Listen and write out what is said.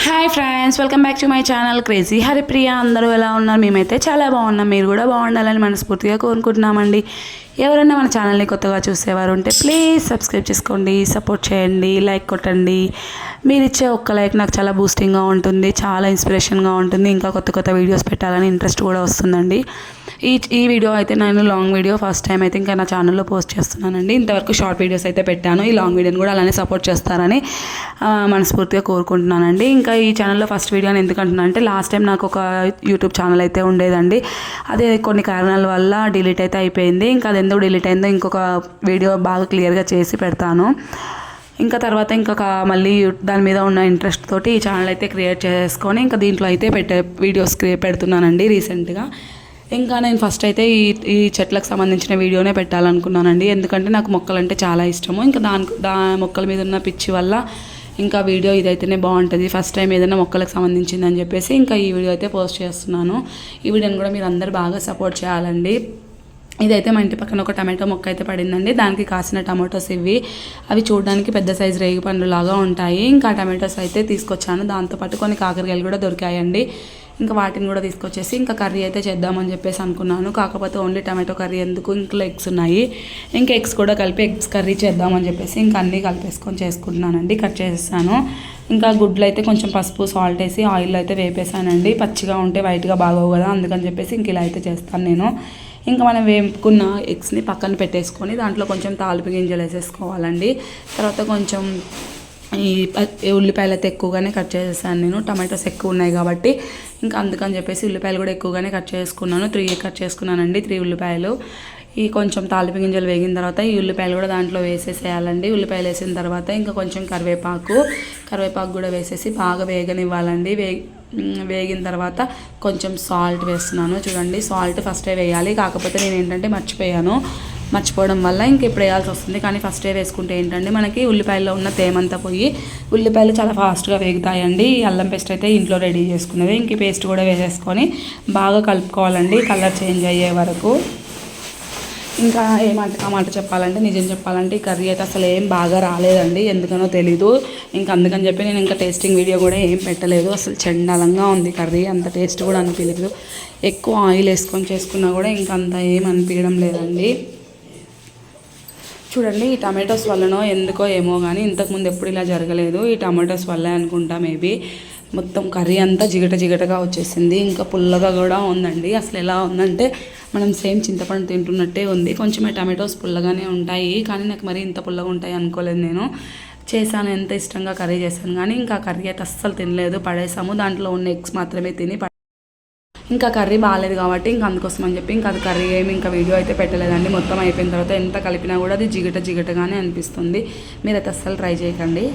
Hi friends, welcome back to my channel crazy Haripriya. అందరూ ఎలా ఉన్నారు? మేమైతే చాలా బాగున్నాం. మీరు కూడా బాగుండాలని మనస్ఫూర్తిగా కోరుకుంటున్నామండి. ఎవరైనా మన ఛానల్ని కొత్తగా చూసేవారు ఉంటే ప్లీజ్ సబ్స్క్రైబ్ చేసుకోండి, సపోర్ట్ చేయండి, లైక్ కొట్టండి. మీరు ఇచ్చే ఒక్క లైక్ నాకు చాలా బూస్టింగ్గా ఉంటుంది, చాలా ఇన్స్పిరేషన్గా ఉంటుంది. ఇంకా కొత్త కొత్త వీడియోస్ పెట్టాలని ఇంట్రెస్ట్ కూడా వస్తుందండి. ఈ వీడియో అయితే నేను లాంగ్ వీడియో ఫస్ట్ టైం అయితే ఇంకా నా ఛానల్లో పోస్ట్ చేస్తున్నానండి. ఇంతవరకు షార్ట్ వీడియోస్ అయితే పెట్టాను. ఈ లాంగ్ వీడియోని కూడా అలానే సపోర్ట్ చేస్తారని మనస్ఫూర్తిగా కోరుకుంటున్నానండి. ఇంకా ఈ ఛానల్లో ఫస్ట్ వీడియో అని ఎందుకంటున్నా అంటే లాస్ట్ టైం నాకు ఒక యూట్యూబ్ ఛానల్ అయితే ఉండేదండి. అదే కొన్ని కారణాల వల్ల డిలీట్ అయితే అయిపోయింది. ఇంకా అది ఎందుకు డిలీట్ అయిందో ఇంకొక వీడియో బాగా క్లియర్గా చేసి పెడతాను. ఇంకా తర్వాత ఇంకొక మళ్ళీ దాని మీద ఉన్న ఇంట్రెస్ట్ తోటి ఈ ఛానల్ అయితే క్రియేట్ చేసుకొని ఇంకా దీంట్లో అయితే వీడియోస్ పెడుతున్నానండి రీసెంట్గా. ఇంకా నేను ఫస్ట్ అయితే ఈ చెట్లకు సంబంధించిన వీడియోనే పెట్టాలనుకున్నానండి. ఎందుకంటే నాకు మొక్కలంటే చాలా ఇష్టము. ఇంకా మొక్కల మీద ఉన్న పిచ్చి వల్ల ఇంకా వీడియో ఇదైతేనే బాగుంటుంది, ఫస్ట్ టైం ఏదైనా మొక్కలకు సంబంధించిందని చెప్పేసి ఇంకా ఈ వీడియో అయితే పోస్ట్ చేస్తున్నాను. ఈ వీడియోని కూడా మీరు అందరు బాగా సపోర్ట్ చేయాలండి. ఇదైతే మా ఇంటి పక్కన ఒక టమాటో మొక్క అయితే పడిందండి. దానికి కాసిన టమాటోస్ అవి చూడడానికి పెద్ద సైజు రేగి పండ్లు లాగా ఉంటాయి. ఇంకా టమాటోస్ అయితే తీసుకొచ్చాను. దాంతోపాటు కొన్ని కాకరకాయలు కూడా దొరికాయండి. ఇంకా వాటిని కూడా తీసుకొచ్చేసి ఇంకా కర్రీ అయితే చేద్దామని చెప్పేసి అనుకున్నాను. కాకపోతే ఓన్లీ టమాటో కర్రీ ఎందుకు, ఇంకా ఎగ్స్ ఉన్నాయి, ఇంకా ఎగ్స్ కూడా కలిపి ఎగ్స్ కర్రీ చేద్దామని చెప్పేసి ఇంకా అన్నీ కలిపేసుకొని చేసుకుంటున్నానండి. కట్ చేసేసాను. ఇంకా గుడ్లు అయితే కొంచెం పసుపు సాల్ట్ వేసి ఆయిల్ అయితే వేపేసానండి. పచ్చిగా ఉంటే వైట్గా బాగోవు కదా, అందుకని చెప్పేసి ఇంక ఇలా అయితే చేస్తాను నేను. ఇంకా మనం వేపుకున్న ఎగ్స్ని పక్కన పెట్టేసుకొని దాంట్లో కొంచెం తాలింపు గింజలు వేసేసుకోవాలండి. తర్వాత కొంచెం ఈ ఉల్లిపాయలు అయితే ఎక్కువగానే కట్ చేసేసాను నేను. టమాటోస్ ఎక్కువ ఉన్నాయి కాబట్టి ఇంకా అందుకని చెప్పేసి ఉల్లిపాయలు కూడా ఎక్కువగానే కట్ చేసుకున్నాను. 3 కట్ చేసుకున్నానండి, 3 ఉల్లిపాయలు. ఈ కొంచెం తాలింపు గింజలు వేగిన తర్వాత ఈ ఉల్లిపాయలు కూడా దాంట్లో వేసేసేయాలండి. ఉల్లిపాయలు వేసిన తర్వాత ఇంకా కొంచెం కరివేపాకు కూడా వేసేసి బాగా వేగనివ్వాలండి. వేగిన తర్వాత కొంచెం సాల్ట్ వేస్తున్నాను. చూడండి, సాల్ట్ ఫస్టే వేయాలి. కాకపోతే నేను ఏంటంటే మర్చిపోవడం వల్ల ఇంక ఇప్పుడు వేయాల్సి వస్తుంది. కానీ ఫస్టే వేసుకుంటే ఏంటంటే మనకి ఉల్లిపాయల్లో ఉన్న తేమంతా పోయి ఉల్లిపాయలు చాలా ఫాస్ట్గా వేగుతాయండి. అల్లం పేస్ట్ అయితే ఇంట్లో రెడీ చేసుకున్నది. ఇంక పేస్ట్ కూడా వేసేసుకొని బాగా కలుపుకోవాలండి కలర్ చేంజ్ అయ్యే వరకు. ఇంకా ఆ మాట చెప్పాలంటే, నిజం చెప్పాలంటే ఈ కర్రీ అయితే అసలు ఏం బాగా రాలేదండి, ఎందుకనో తెలీదు. ఇంకా అందుకని చెప్పి నేను ఇంకా టేస్టింగ్ వీడియో కూడా ఏం పెట్టలేదు. అసలు చండాలంగా ఉంది కర్రీ, అంత టేస్ట్ కూడా అనిపించలేదు. ఎక్కువ ఆయిల్ వేసుకొని చేసుకున్నా కూడా ఇంకా అంత ఏం అనిపించడం లేదండి. చూడండి, ఈ టమాటోస్ వల్లనో ఎందుకో ఏమో కానీ ఇంతకుముందు ఎప్పుడు ఇలా జరగలేదు. ఈ టమాటోస్ వల్లే అనుకుంటా మేబీ. మొత్తం కర్రీ అంతా జిగటగా వచ్చేసింది. ఇంకా పుల్లగా కూడా ఉందండి. అసలు ఎలా ఉందంటే మనం సేమ్ చింతపండు తింటున్నట్టే ఉంది. కొంచెమే టమాటోస్ పుల్లగానే ఉంటాయి, కానీ నాకు మరి ఇంత పుల్లగా ఉంటాయి అనుకోలేదు. నేను చేశాను, ఎంత ఇష్టంగా కర్రీ చేశాను, కానీ ఇంకా కర్రీ అయితే అస్సలు తినలేదు, పడేసాము. దాంట్లో ఉన్న ఎగ్స్ మాత్రమే తిని ఇంకా కర్రీ బాగాలేదు కాబట్టి ఇంకా అందుకోసం అని చెప్పి ఇంకా అది కర్రీ ఏమి ఇంకా వీడియో అయితే పెట్టలేదండి. మొత్తం అయిపోయిన తర్వాత ఎంత కలిపినా కూడా అది జిగటగానే అనిపిస్తుంది. మీరైతే అస్సలు ట్రై చేయకండి.